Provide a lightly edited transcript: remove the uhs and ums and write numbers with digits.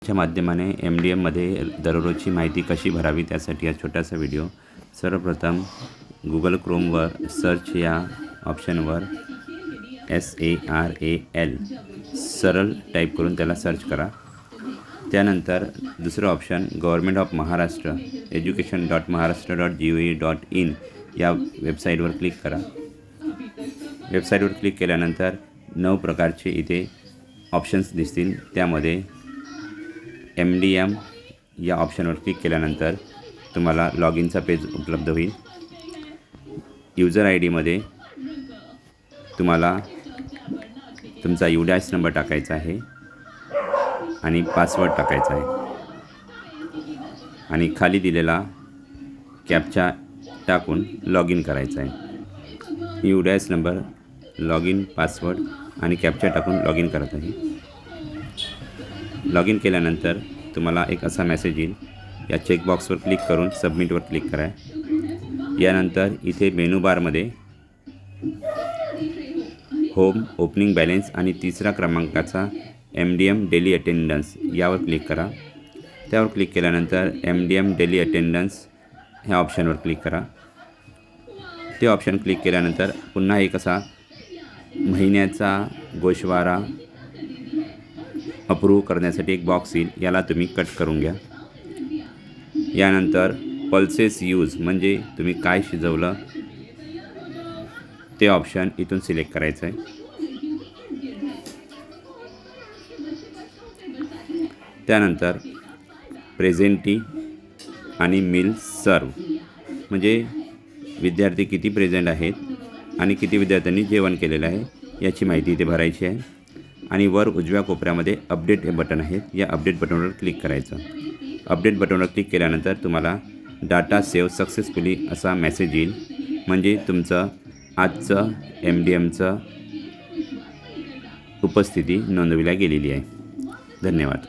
च्या माध्यमाने MDMमध्ये दररोजची माहिती कशी भरावी त्यासाठी हा छोटासा व्हिडिओ। सर्वप्रथम Google Chromeवर सर्च या ऑप्शनवर SARAL सरळ टाईप करून त्याला सर्च करा। त्यानंतर दुसरं option government of Maharashtra education.maharashtra.gov.in या वेबसाईटवर क्लिक करा। वेबसाईटवर क्लिक केल्यानंतर 9 प्रकारचे इथे ऑप्शन्स दिसतील। त्यामध्ये MDM या ऑप्शनवर क्लिक केल्यानंतर तुम्हाला लॉग इनचा पेज उपलब्ध होईल। यूजर ID मध्ये तुम्हाला तुमचा UDAS नंबर टाकायचा आहे आणि पासवर्ड टाकायचा आहे आणि खाली दिलेला कॅप्चा टाकून लॉग इन करायचा आहे। UDAS number, log in, password आणि कॅप्चा टाकून लॉग इन करत आहे। लॉग इन केल्यानंतर तुम्हाला एक असा मेसेज येईल। या चेकबॉक्सवर क्लिक करून सबमिटवर क्लिक करा। यानंतर इथे मेनू बारमध्ये होम, ओपनिंग बॅलन्स आणि तिसरा क्रमांकाचा MDM डेली अटेंडन्स यावर क्लिक करा। त्यावर क्लिक केल्यानंतर MDM डेली अटेंडन्स ह्या ऑप्शनवर क्लिक करा। ते ऑप्शन क्लिक केल्यानंतर पुन्हा एक असा महिन्याचा गोषवारा अप्रूव्ह करण्यासाठी एक बॉक्स येईल। याला तुम्ही कट करून घ्या। यानंतर पल्सेस यूज म्हणजे तुम्ही काय शिजवलं ते ऑप्शन इथून सिलेक्ट करायचं आहे। त्यानंतर प्रेझेंटी आणि मील सर्व म्हणजे विद्यार्थी किती प्रेझेंट आहेत आणि किती विद्यार्थ्यांनी जेवण केलेलं आहे याची माहिती इथे भरायची आहे। आणि वर उजव्या कोपऱ्यामध्ये अपडेट हे बटन आहे। या अपडेट बटनवर क्लिक करायचं। अपडेट बटनवर क्लिक केल्यानंतर तुम्हाला डाटा सेव्ह सक्सेसफुली असा मेसेज येईल। म्हणजे तुमचं आजचं MDMचं उपस्थिती नोंदविल्या गेलेली आहे। धन्यवाद।